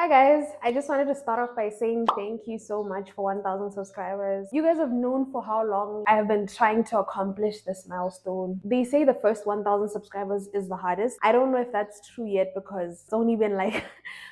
Hi guys, I just wanted to start off by saying thank you so much for 1000 subscribers. You guys have known for how long I have been trying to accomplish this milestone. They say the first 1000 subscribers is the hardest. I don't know if that's true yet because it's only been like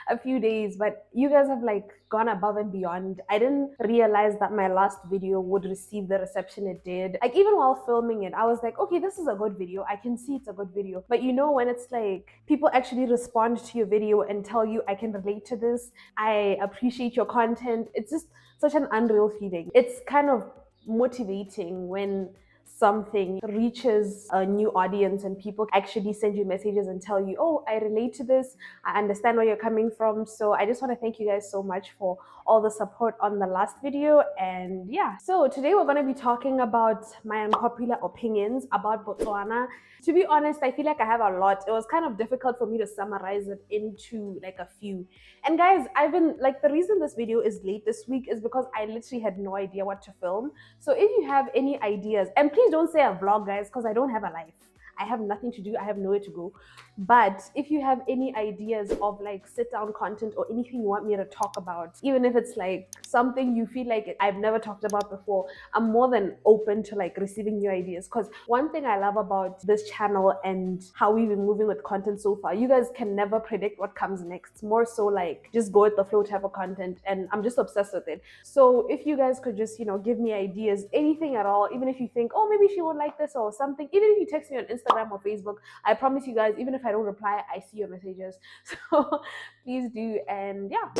a few days, but you guys have like gone above and beyond. I didn't realize that my last video would receive the reception it did. Like even while filming it, I was like, okay, this is a good video. I can see it's a good video. But you know, when it's like people actually respond to your video and tell you, I can relate to this, I appreciate your content, it's just such an unreal feeling. It's kind of motivating when something reaches a new audience and people actually send you messages and tell you, oh, I relate to this, I understand where you're coming from. So I just want to thank you guys so much for all the support on the last video. And yeah, so today we're going to be talking about my unpopular opinions about Botswana. To be honest, I feel like I have a lot. It was kind of difficult for me to summarize it into like a few. And guys, I've been like, the reason this video is late this week is because I literally had no idea what to film. So if you have any ideas, and please don't say a vlog, guys, because I don't have a life. I have nothing to do. I have nowhere to go. But if you have any ideas of like sit down content or anything you want me to talk about, even if it's like something you feel like I've never talked about before, I'm more than open to like receiving new ideas. Because one thing I love about this channel and how we've been moving with content so far, you guys can never predict what comes next. It's more so like just go with the flow type of content, and I'm just obsessed with it. So if you guys could just, give me ideas, anything at all, even if you think, oh, maybe she would like this or something, even if you text me on Instagram or Facebook, I promise you guys, even if I don't reply, I see your messages. So please do. And yeah.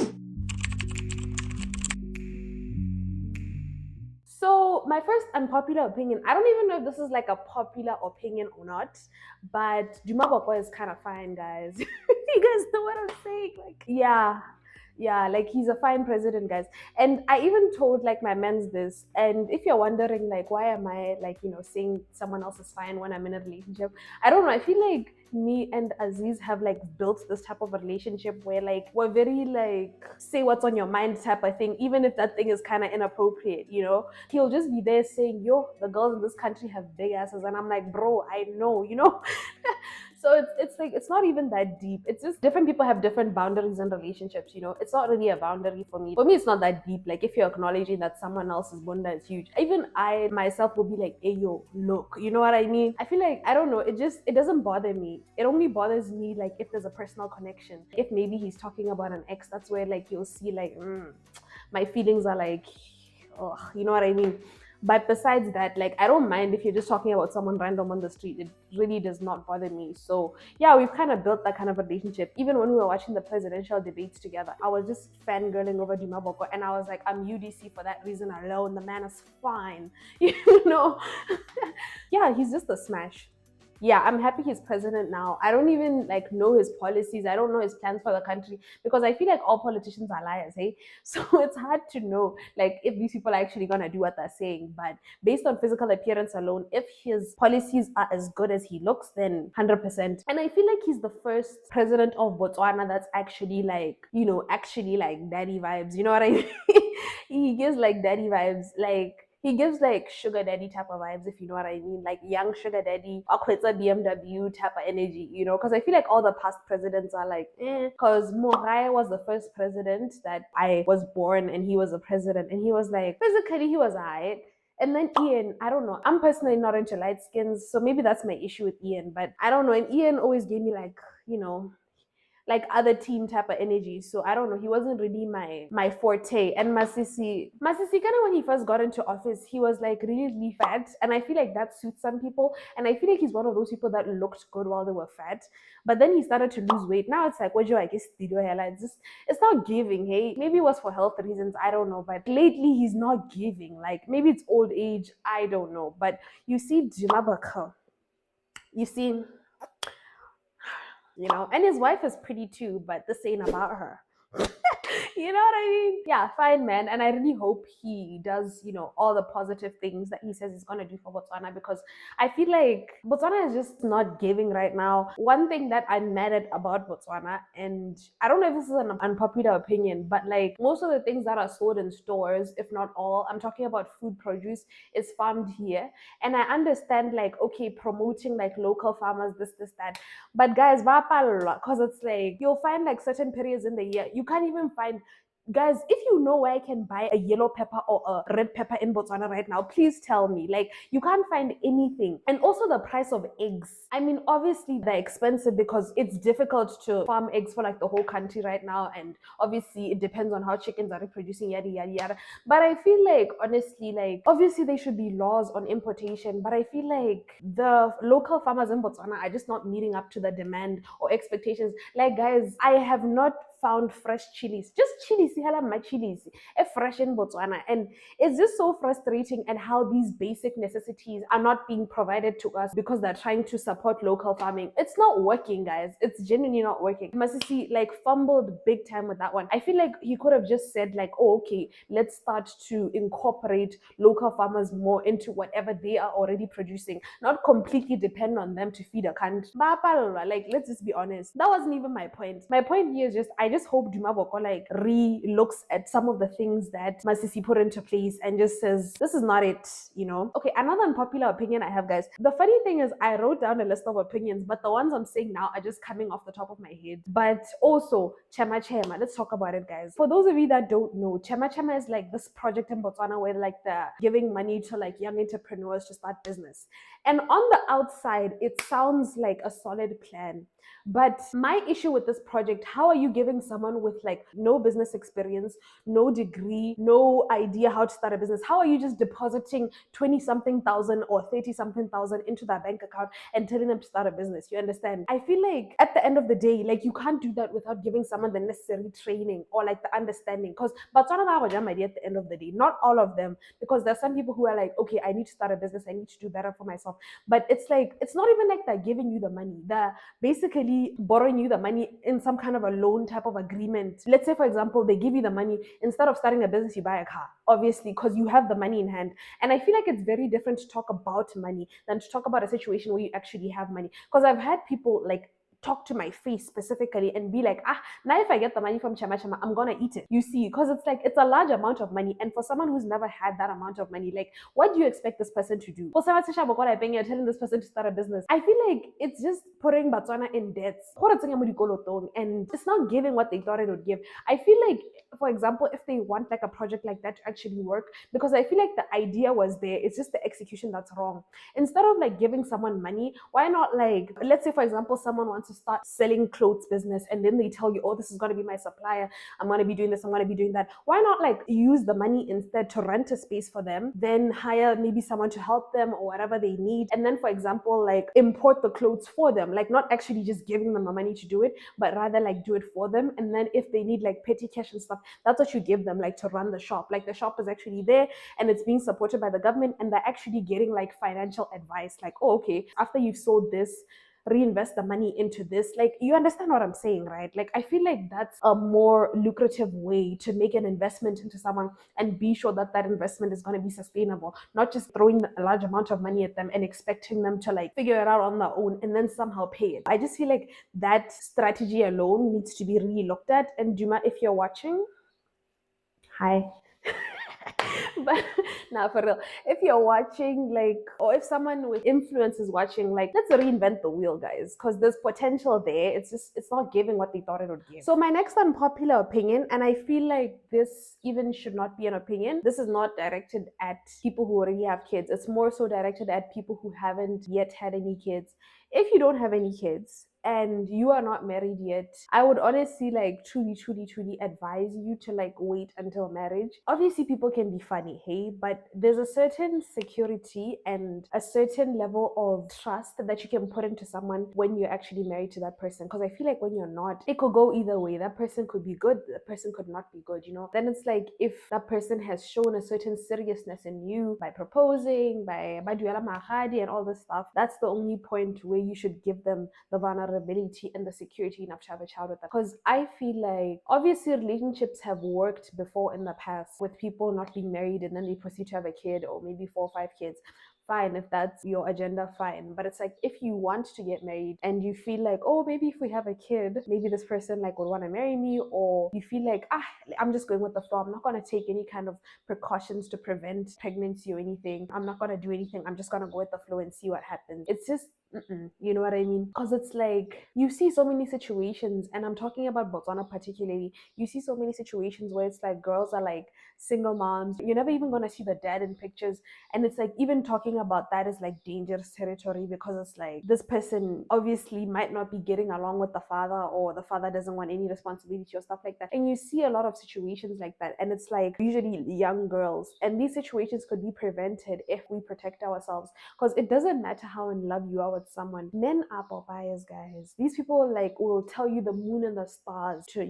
So my first unpopular opinion, I don't even know if this is like a popular opinion or not, but Duma Boko is kind of fine, guys. You guys know what I'm saying? Like, yeah, like he's a fine president, guys. And I even told like my mans this. And if you're wondering like why am I like saying someone else is fine when I'm in a relationship, I don't know. I feel like me and Aziz have like built this type of relationship where like we're very like say what's on your mind type of thing, even if that thing is kind of inappropriate. He'll just be there saying, yo, the girls in this country have big asses, and I'm like, bro, I know. So it's like it's not even that deep. It's just different people have different boundaries in relationships. It's not really a boundary for me. For me, it's not that deep. Like if you're acknowledging that someone else's bunda is huge, even I myself will be like, hey yo, look, you know what I mean? I feel like I don't know. It doesn't bother me. It only bothers me like if there's a personal connection. If maybe he's talking about an ex, that's where like you'll see like my feelings are like, oh, you know what I mean? But besides that, like I don't mind if you're just talking about someone random on the street. It really does not bother me. So yeah, we've kind of built that kind of relationship. Even when we were watching the presidential debates together, I was just fangirling over Duma Boko, and I was like, I'm UDC for that reason alone. The man is fine. You know? Yeah, he's just a smash. Yeah, I'm happy he's president now. I don't even like know his policies. I don't know his plans for the country because I feel like all politicians are liars, hey? So it's hard to know like if these people are actually gonna do what they're saying. But based on physical appearance alone, if his policies are as good as he looks, then 100%. And I feel like he's the first president of Botswana that's actually like, actually like daddy vibes. You know what I mean? He gives like daddy vibes, like he gives like sugar daddy type of vibes, if you know what I mean, like young sugar daddy, Akwetsa BMW type of energy, because I feel like all the past presidents are like, because Morai was the first president that I was born and he was a president and he was like, physically he was alright. And then Ian, I don't know. I'm personally not into light skins, so maybe that's my issue with Ian. But I don't know. And Ian always gave me like other team type of energy. So I don't know. He wasn't really my forte. And Masisi kind of when he first got into office, he was like really fat, and I feel like that suits some people. And I feel like he's one of those people that looked good while they were fat, but then he started to lose weight. Now it's like, what do I guess? It's not giving. Hey, maybe it was for health reasons. I don't know. But lately he's not giving. Like maybe it's old age. I don't know. But you see, Jimabaka. You see, and his wife is pretty too, but this ain't about her. You know what I mean? Yeah, fine, man. And I really hope he does, all the positive things that he says he's going to do for Botswana, because I feel like Botswana is just not giving right now. One thing that I'm mad at about Botswana, and I don't know if this is an unpopular opinion, but like most of the things that are sold in stores, if not all, I'm talking about food produce, is farmed here. And I understand like, okay, promoting like local farmers, this, that. But guys, because it's like you'll find like certain periods in the year, you You can't even find. Guys, if you know where I can buy a yellow pepper or a red pepper in Botswana right now, please tell me. Like, you can't find anything. And also the price of eggs. I mean, obviously they're expensive because it's difficult to farm eggs for like the whole country right now. And obviously it depends on how chickens are reproducing, yada, yada, yada. But I feel like, honestly, like, obviously there should be laws on importation, but I feel like the local farmers in Botswana are just not meeting up to the demand or expectations. Like, guys, I have not found fresh chilies. Just chilies, my chilies, fresh in Botswana. And it's just so frustrating at how these basic necessities are not being provided to us because they're trying to support local farming. It's not working, guys. It's genuinely not working. Masisi like fumbled big time with that one. I feel like he could have just said like, oh, okay, let's start to incorporate local farmers more into whatever they are already producing, not completely depend on them to feed a country. Like, let's just be honest. That wasn't even my point. My point here is just, I just hope Duma Boko like re-looks at some of the things that Masisi put into place and just says, this is not it, you know? Okay, another unpopular opinion I have, guys. The funny thing is I wrote down a list of opinions, but the ones I'm saying now are just coming off the top of my head. But also, Chema Chema, let's talk about it, guys. For those of you that don't know, Chema Chema is like this project in Botswana where like they're giving money to like young entrepreneurs to start business. And on the outside, it sounds like a solid plan. But my issue with this project, how are you giving someone with like no business experience, no degree, no idea how to start a business? How are you just depositing 20 something thousand or 30 something thousand into their bank account and telling them to start a business? You understand? I feel like at the end of the day, like you can't do that without giving someone the necessary training or like the understanding. Because Botswana at the end of the day, not all of them, because there's some people who are like, okay, I need to start a business, I need to do better for myself. But it's like, it's not even like they're giving you the money. They're basically borrowing you the money in some kind of a loan type of agreement. Let's say, for example, they give you the money, instead of starting a business, you buy a car, obviously, because you have the money in hand. And I feel like it's very different to talk about money than to talk about a situation where you actually have money. Because I've had people like talk to my face specifically and be like, now if I get the money from Chama Chama, I'm gonna eat it. You see, because it's like, it's a large amount of money. And for someone who's never had that amount of money, like, what do you expect this person to do? For someone you're telling this person to start a business, I feel like it's just putting Botswana in debts. And it's not giving what they thought it would give. I feel like, for example, if they want like a project like that to actually work, because I feel like the idea was there, it's just the execution that's wrong. Instead of like giving someone money, why not like, let's say for example, someone wants to start selling clothes business and then they tell you, oh, this is going to be my supplier, I'm going to be doing this, I'm going to be doing that. Why not like use the money instead to rent a space for them, then hire maybe someone to help them or whatever they need, and then for example like import the clothes for them, like not actually just giving them the money to do it, but rather like do it for them. And then if they need like petty cash and stuff, that's what you give them, like to run the shop. Like the shop is actually there and it's being supported by the government, and they're actually getting like financial advice, like, oh, okay, after you've sold this, reinvest the money into this. Like, you understand what I'm saying, right? Like, I feel like that's a more lucrative way to make an investment into someone and be sure that that investment is going to be sustainable, not just throwing a large amount of money at them and expecting them to like figure it out on their own and then somehow pay it. I just feel like that strategy alone needs to be really looked at. And Juma, if you're watching, hi. But now for real, if you're watching, like, or if someone with influence is watching, like, let's reinvent the wheel, guys, because there's potential there. It's just, it's not giving what they thought it would give. So my next unpopular opinion, and I feel like this even should not be an opinion, this is not directed at people who already have kids. It's more so directed at people who haven't yet had any kids. If you don't have any kids and you are not married yet, I would honestly like truly advise you to like wait until marriage. Obviously people can be funny, hey, but there's a certain security and a certain level of trust that you can put into someone when you're actually married to that person. Because I feel like when you're not, it could go either way. That person could be good, that person could not be good, you know. Then it's like, if that person has shown a certain seriousness in you by proposing, by duela mahadi and all this stuff, that's the only point where you should give them the vulnerability and the security enough to have a child with them. Because I feel like obviously relationships have worked before in the past with people not being married and then they proceed to have a kid or maybe 4 or 5 kids. Fine, if that's your agenda, fine. But it's like, if you want to get married and you feel like, oh, maybe if we have a kid, maybe this person like would want to marry me, or you feel like, I'm just going with the flow, I'm not going to take any kind of precautions to prevent pregnancy or anything, I'm not going to do anything, I'm just going to go with the flow and see what happens. It's just You know what I mean? Because it's like you see so many situations, and I'm talking about Botswana particularly. You see so many situations where it's like girls are like single moms. You're never even gonna see the dad in pictures, and it's like even talking about that is like dangerous territory because it's like this person obviously might not be getting along with the father, or the father doesn't want any responsibility or stuff like that. And you see a lot of situations like that, and it's like usually young girls, and these situations could be prevented if we protect ourselves, because it doesn't matter how in love you are with someone. Men are biased, guys. These people like will tell you the moon and the stars to,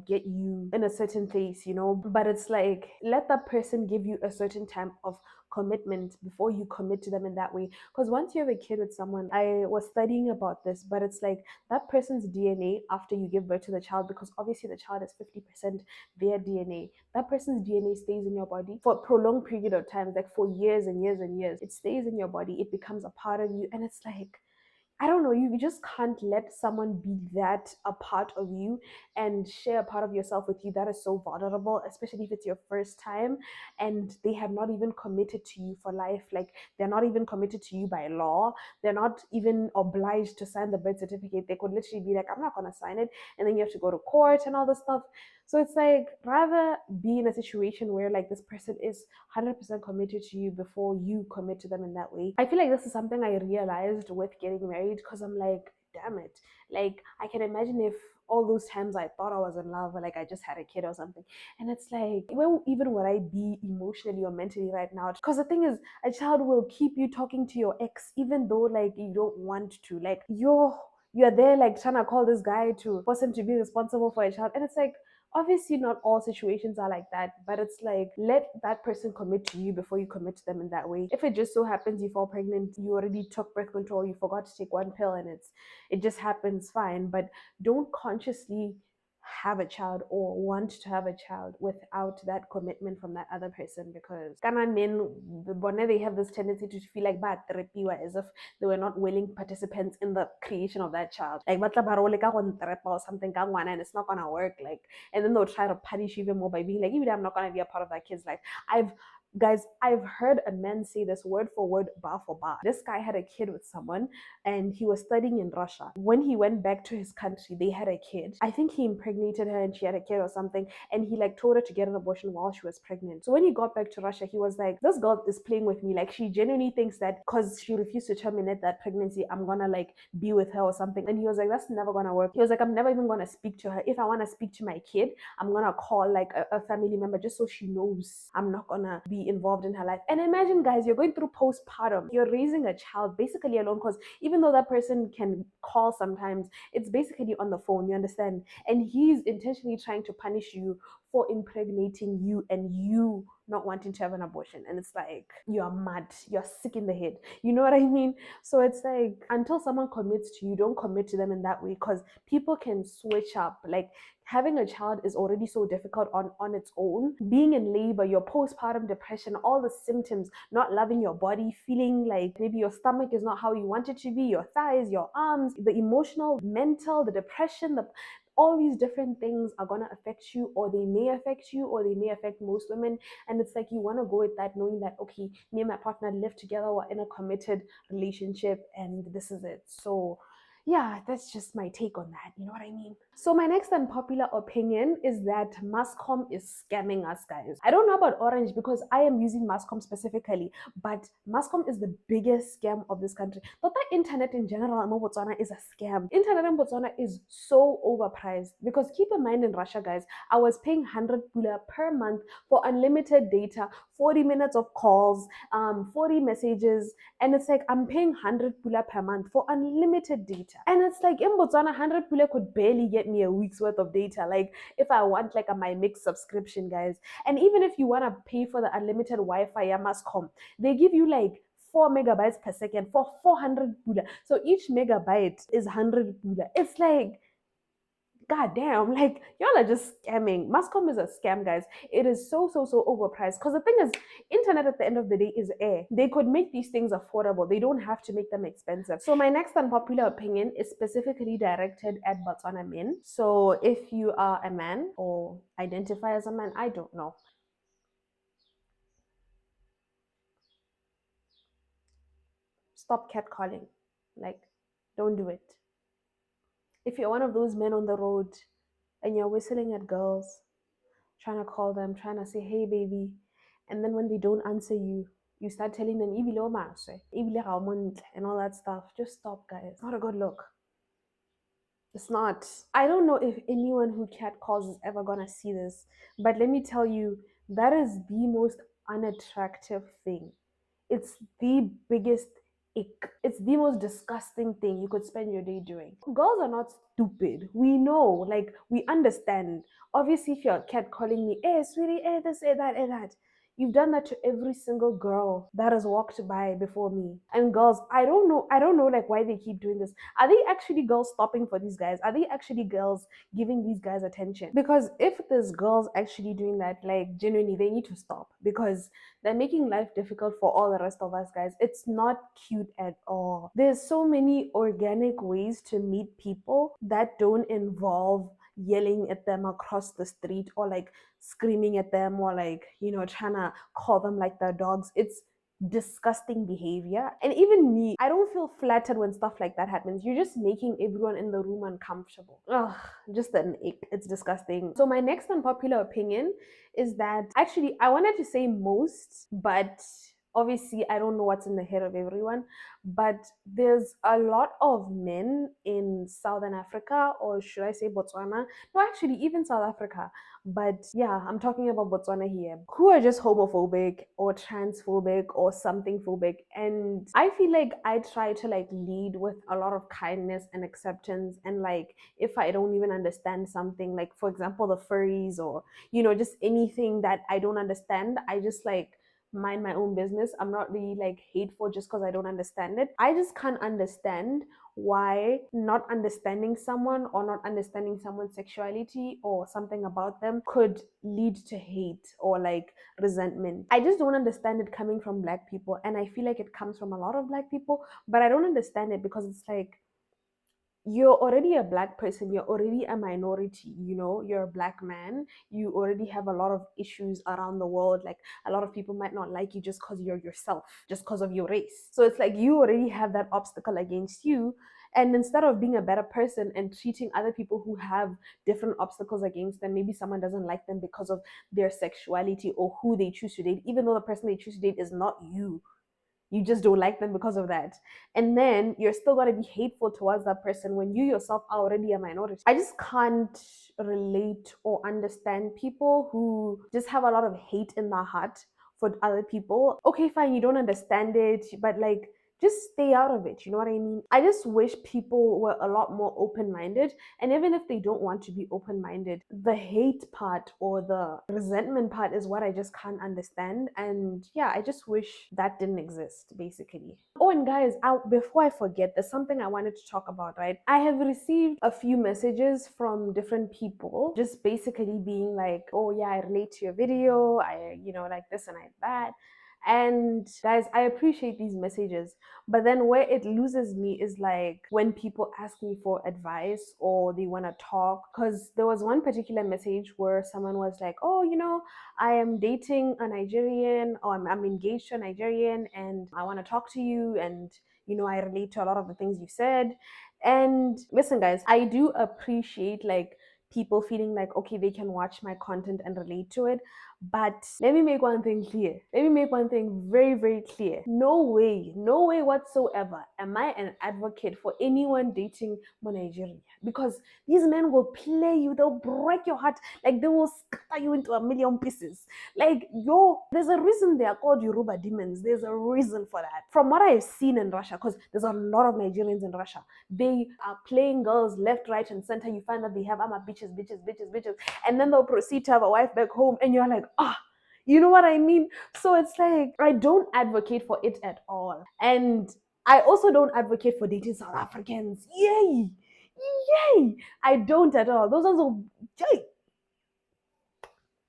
get you in a certain place, But it's like let that person give you a certain time of commitment before you commit to them in that way. Because once you have a kid with someone, I was studying about this, but it's like that person's DNA after you give birth to the child, because obviously the child is 50% their DNA. That person's DNA stays in your body for a prolonged period of time, like for years and years and years. It stays in your body, it becomes a part of you, and it's like I don't know, you just can't let someone be that a part of you and share a part of yourself with you that is so vulnerable, especially if it's your first time and they have not even committed to you for life. Like they're not even committed to you by law. They're not even obliged to sign the birth certificate. They could literally be like, I'm not gonna sign it, and then you have to go to court and all this stuff. So it's like rather be in a situation where like this person is 100% committed to you before you commit to them in that way. I feel like this is something I realized with getting married, because I'm like, damn it. Like I can imagine if all those times I thought I was in love, or like I just had a kid or something. And it's like, where even would I be emotionally or mentally right now? Because the thing is, a child will keep you talking to your ex, even though like you don't want to. Like you're there like trying to call this guy to force him to be responsible for a child. And it's like, obviously not all situations are like that, but it's like let that person commit to you before you commit to them in that way. If it just so happens you fall pregnant, you already took birth control, you forgot to take one pill, and it just happens, fine. But don't consciously have a child or want to have a child without that commitment from that other person, because Ghana men, whenever they have this tendency to feel like bad as if they were not willing participants in the creation of that child. Like batla ba role ka go ntrepa or something ka ngwana, and it's not gonna work. Like, and then they'll try to punish you even more by being like, even I'm not gonna be a part of that kid's life. I've heard a man say this word for word, bar for bar. This guy had a kid with someone, and he was studying in Russia. When he went back to his country, they had a kid. I think he impregnated her and she had a kid or something, and he like told her to get an abortion while she was pregnant. So when he got back to Russia, he was like, this girl is playing with me. Like she genuinely thinks that because she refused to terminate that pregnancy, I'm gonna like be with her or something. And he was like, that's never gonna work. He was like, I'm never even gonna speak to her. If I wanna speak to my kid, I'm gonna call like a family member just so she knows I'm not gonna be involved in her life. And imagine, guys, you're going through postpartum, you're raising a child basically alone, because even though that person can call sometimes, it's basically on the phone, you understand? And he's intentionally trying to punish you for impregnating you and you not wanting to have an abortion. And it's like, you're mad, you're sick in the head. You know what I mean? So it's like, until someone commits to you, don't commit to them in that way, because people can switch up. Like, having a child is already so difficult on its own. Being in labor, your postpartum depression, all the symptoms, not loving your body, feeling like maybe your stomach is not how you want it to be, your thighs, your arms, the emotional, mental, the depression, all these different things are going to affect you, or they may affect you, or they may affect most women. And it's like you want to go with that knowing that, okay, me and my partner live together, we're in a committed relationship, and this is it. So yeah, that's just my take on that. You know what I mean? So my next unpopular opinion is that Mascom is scamming us, guys. I don't know about Orange because I am using Mascom specifically, but Mascom is the biggest scam of this country. But the internet in general in Botswana is a scam. Internet in Botswana is so overpriced, because keep in mind, in Russia, guys, I was paying 100 pula per month for unlimited data, 40 minutes of calls, 40 messages, and it's like I'm paying 100 pula per month for unlimited data. And it's like in Botswana, 100 pula could barely get me a week's worth of data. Like if I want like a my mix subscription, guys. And even if you want to pay for the unlimited Wi-Fi, ya Mascom, they give you like 4 megabytes per second for 400 pula. So each megabyte is 100 pula. It's like, god damn, like y'all are just scamming. Mascom is a scam, guys. It is so overpriced, because the thing is, internet at the end of the day is air. They could make these things affordable, they don't have to make them expensive. So my next unpopular opinion is specifically directed at Botswana men. So if you are a man or identify as a man, I don't know, stop catcalling. Like, Don't do it. If you're one of those men on the road and you're whistling at girls, trying to call them, trying to say, hey, baby, and then when they don't answer you, you start telling them, "Ibile o maswe, ibile ga o montle," and all that stuff. Just stop, guys. It's not a good look. It's not. I don't know if anyone who catcalls is ever gonna see this, but let me tell you, that is the most unattractive thing. It's the biggest ick. It's the most disgusting thing you could spend your day doing. Girls are not stupid. We know, like, we understand. Obviously, if you're catcalling me, hey, sweetie, hey, this, hey, that, hey, that. You've done that to every single girl that has walked by before me. And girls, I don't know like why they keep doing this. Are they actually girls stopping for these guys? Are they actually girls giving these guys attention? Because if there's girls actually doing that, like genuinely, they need to stop because they're making life difficult for all the rest of us guys. It's not cute at all. There's so many organic ways to meet people that don't involve yelling at them across the street or like screaming at them or like, trying to call them like their dogs. It's disgusting behavior. And even me, I don't feel flattered when stuff like that happens. You're just making everyone in the room uncomfortable. Ugh, just an ick. It's disgusting. So my next unpopular opinion is that actually I wanted to say most, but obviously I don't know what's in the head of everyone, but there's a lot of men in Southern Africa, or should I say Botswana? No, actually, even South Africa. But yeah, I'm talking about Botswana here, who are just homophobic or transphobic or something phobic. And I feel like I try to like lead with a lot of kindness and acceptance. And like, if I don't even understand something, like for example, the furries or, just anything that I don't understand, I just like mind my own business. I'm not really like hateful just because I don't understand it. I just can't understand why not understanding someone or not understanding someone's sexuality or something about them could lead to hate or like resentment. I just don't understand it coming from Black people, and I feel like it comes from a lot of Black people, but I don't understand it because it's like, you're already a Black person, you're already a minority, you're a Black man, you already have a lot of issues around the world. Like, a lot of people might not like you just because you're yourself, just because of your race. So it's like you already have that obstacle against you, and instead of being a better person and treating other people who have different obstacles against them, maybe someone doesn't like them because of their sexuality or who they choose to date, even though the person they choose to date is not you, you just don't like them because of that. And then you're still going to be hateful towards that person when you yourself are already a minority. I just can't relate or understand people who just have a lot of hate in their heart for other people. Okay, fine, you don't understand it, but like, just stay out of it. You know what I mean? I just wish people were a lot more open minded. And even if they don't want to be open minded, the hate part or the resentment part is what I just can't understand. And yeah, I just wish that didn't exist, basically. Oh, and guys, before I forget, there's something I wanted to talk about, right? I have received a few messages from different people, just basically being like, oh, yeah, I relate to your video. Like this and like that. And guys, I appreciate these messages, but then where it loses me is like when people ask me for advice or they want to talk. Because there was one particular message where someone was like, oh, I am dating a Nigerian, or I'm engaged to a Nigerian, and I want to talk to you, and I relate to a lot of the things you said. And listen, guys, I do appreciate like people feeling like, okay, they can watch my content and relate to it. But let me make one thing clear. Let me make one thing very, very clear. No way, no way whatsoever am I an advocate for anyone dating Nigeria. Because these men will play you, they'll break your heart, like they will scatter you into a million pieces. Like, there's a reason they are called Yoruba demons. There's a reason for that. From what I've seen in Russia, because there's a lot of Nigerians in Russia, they are playing girls left, right, and center. You find that they have bitches, bitches, bitches, bitches, and then they'll proceed to have a wife back home, and you're like, you know what I mean? So it's like, I don't advocate for it at all. And I also don't advocate for dating South Africans. Yay! Yay! I don't at all. Those are so, yay!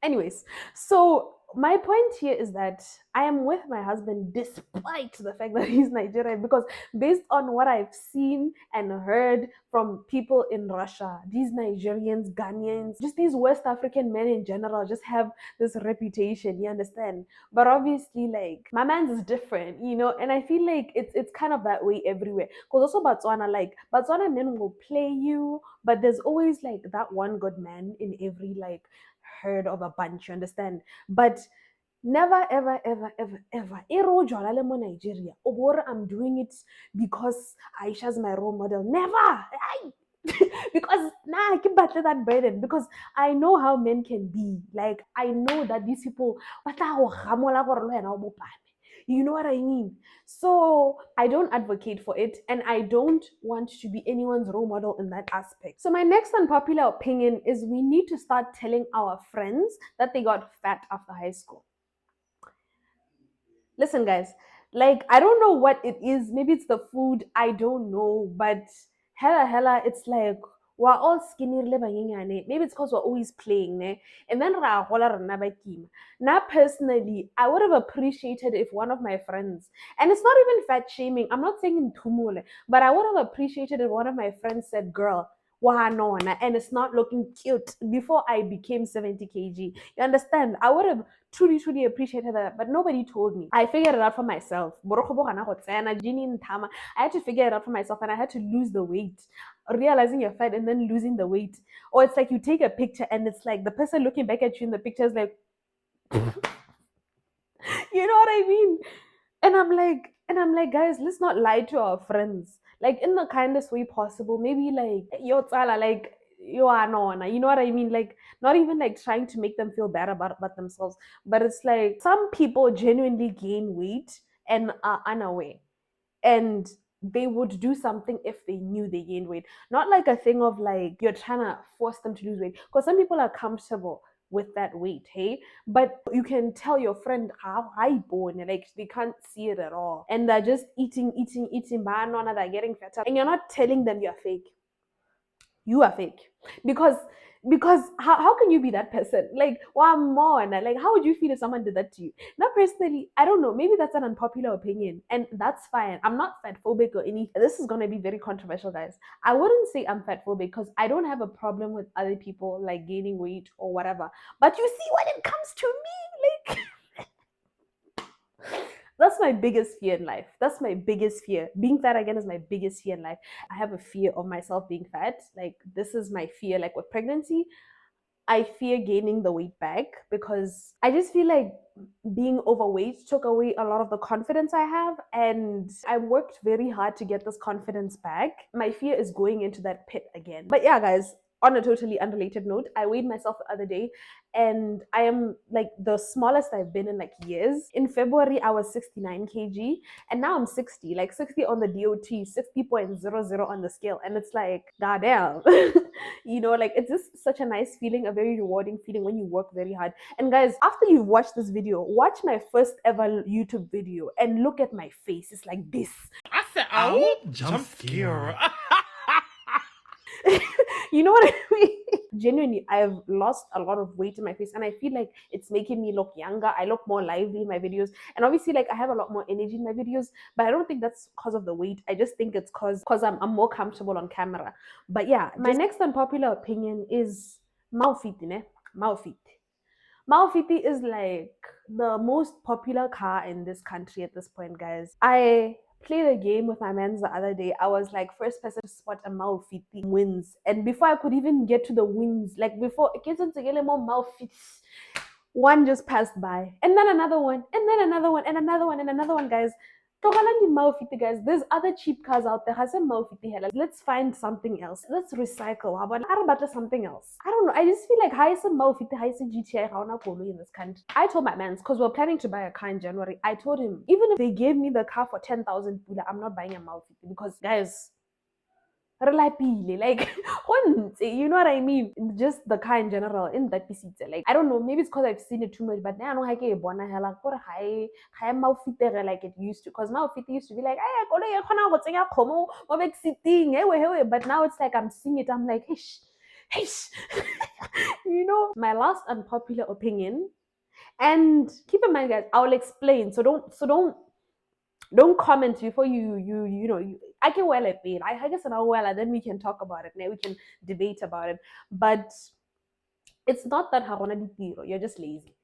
Anyways, so my point here is that I am with my husband despite the fact that he's Nigerian, because based on what I've seen and heard from people in Russia, these Nigerians, Ghanaians, just these West African men in general just have this reputation, you understand? But obviously, like, my man's is different, and I feel like it's kind of that way everywhere. Because also Botswana, like, Botswana men will play you, but there's always like that one good man in every like herd of a bunch, you understand? But never, ever, ever, ever, ever. Ero jwala le mo Nigeria. Obora, I'm doing it because Aisha's my role model. Never. Because nah, I keep battling that burden because I know how men can be. Like, I know that these people, you know what I mean? So I don't advocate for it, and I don't want to be anyone's role model in that aspect. So my next unpopular opinion is we need to start telling our friends that they got fat after high school. Listen, guys, like, I don't know what it is. Maybe it's the food, I don't know, but hella, it's like we're all skinny. Maybe it's because we're always playing, ne? And then now personally, I would have appreciated if one of my friends, and it's not even fat shaming, I'm not saying in tumule, but I would have appreciated if one of my friends said, girl, and it's not looking cute before I became 70 kg. You understand? I would have truly appreciated that, but nobody told me. I figured it out for myself. I had to figure it out for myself, and I had to lose the weight. Realizing you're fat and then losing the weight. Or it's like you take a picture and it's like the person looking back at you in the picture is like, you know what I mean? And I'm like, guys, let's not lie to our friends. Like, in the kindest way possible. Maybe like yo tsala, like, you are no, you know what I mean? Like, not even like trying to make them feel bad about themselves. But it's like some people genuinely gain weight and are unaware. And they would do something if they knew they gained weight. Not like a thing of like you're trying to force them to lose weight. Because some people are comfortable with that weight, hey? But you can tell your friend how I born, like they can't see it at all. And they're just eating, banana, they're getting fatter. And you're not telling them you're fake. You are fake. Because how can you be that person? Like, one more, like, how would you feel if someone did that to you? Now, personally, I don't know, maybe that's an unpopular opinion, and that's fine. I'm not fat phobic or anything. This is going to be very controversial, guys. I wouldn't say I'm fat phobic because I don't have a problem with other people like gaining weight or whatever. But you see, when it comes to me, like, that's my biggest fear in life. That's my biggest fear. Being fat again is my biggest fear in life. I have a fear of myself being fat. Like, this is my fear. Like, with pregnancy, I fear gaining the weight back because I just feel like being overweight took away a lot of the confidence I have. And I worked very hard to get this confidence back. My fear is going into that pit again. But yeah, guys, on a totally unrelated note, I weighed myself the other day and I am like the smallest I've been in like years. In February, I was 69 kg and now I'm 60, like 60 on the DOT, 60.00 on the scale. And it's like, goddamn. Like, it's just such a nice feeling, a very rewarding feeling when you work very hard. And guys, after you've watched this video, watch my first ever YouTube video and look at my face. It's like this. I said, "Ow, jump scare." You know what I mean? Genuinely, I've lost a lot of weight in my face and I feel like it's making me look younger. I look more lively in my videos. And obviously, like, I have a lot more energy in my videos, but I don't think that's because of the weight. I just think it's because I'm more comfortable on camera. But yeah, my next unpopular opinion is Maufiti, ne? Maufiti. Maufiti is like the most popular car in this country at this point, guys. I played a game with my mans the other day. I was like first person to spot a Maufiti wins. And before I could even get to the wins, like before it gets into more Maufits, one just passed by. And then another one, and then another one, and another one, and another one, guys. Guys, there's other cheap cars out there. Let's find something else. Let's recycle. How about something else? I don't know. I just feel like GTI in this country. I told my man, because we're planning to buy a car in January. I told him, even if they gave me the car for 10,000, I'm not buying a Maufiti because, guys, like, you know what I mean? Just the car in general, in that piece, like, I don't know, maybe it's because I've seen it too much, but now I know how to bona hela gore high Maufiti like it used to, because Maufiti used to be like, hey, but now it's like I'm seeing it, I'm like, hey. My last unpopular opinion And keep in mind, guys, I'll explain. So don't comment before I can well it be. I guess an hour well, and then we can talk about it. Now we can debate about it. But it's not that harona ditiro. You're just lazy.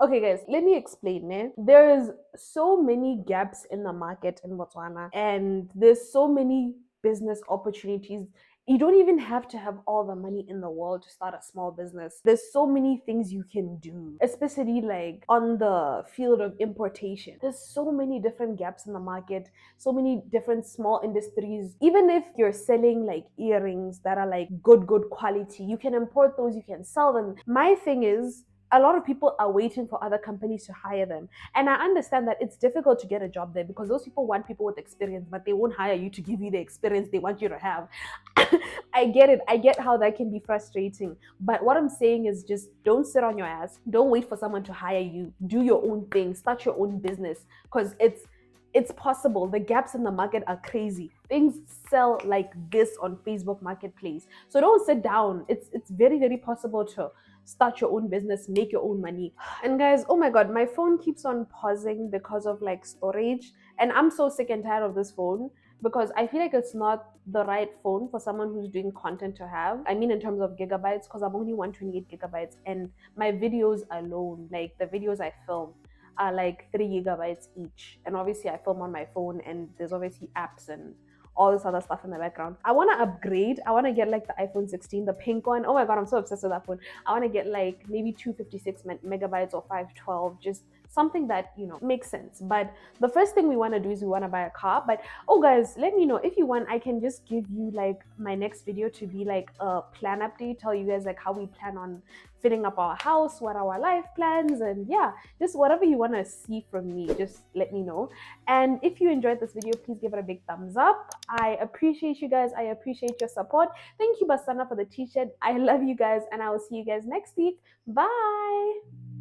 Okay, guys, let me explain. There's so many gaps in the market in Botswana, and there's so many business opportunities. You don't even have to have all the money in the world to start a small business. There's so many things you can do, especially like on the field of importation. There's so many different gaps in the market, so many different small industries. Even if you're selling like earrings that are like good quality, you can import those, you can sell them. My thing is, a lot of people are waiting for other companies to hire them. And I understand that it's difficult to get a job there because those people want people with experience, but they won't hire you to give you the experience they want you to have. I get it. I get how that can be frustrating. But what I'm saying is just don't sit on your ass. Don't wait for someone to hire you. Do your own thing. Start your own business because it's possible. The gaps in the market are crazy. Things sell like this on Facebook Marketplace. So don't sit down. It's very possible to start your own business, make your own money. And guys, oh my god, my phone keeps on pausing because of like storage. And I'm so sick and tired of this phone because I feel like it's not the right phone for someone who's doing content to have. I mean, in terms of gigabytes, because I'm only 128 gigabytes, and my videos alone, like the videos I film, are like 3 gigabytes each. And obviously, I film on my phone, and there's obviously apps and all this other stuff in the background. I want to upgrade. I want to get like the iPhone 16, the pink one. Oh my god, I'm so obsessed with that phone. I want to get like maybe 256 megabytes or 512, just something that makes sense. But the first thing we want to do is we want to buy a car. But oh guys, let me know if you want. I can just give you like my next video to be like a plan update, tell you guys like how we plan on fitting up our house, what our life plans, and yeah, just whatever you want to see from me, just let me know. And if you enjoyed this video, please give it a big thumbs up. I appreciate you guys. I appreciate your support. Thank you, Basana, for the t-shirt. I love you guys, and I will see you guys next week. Bye.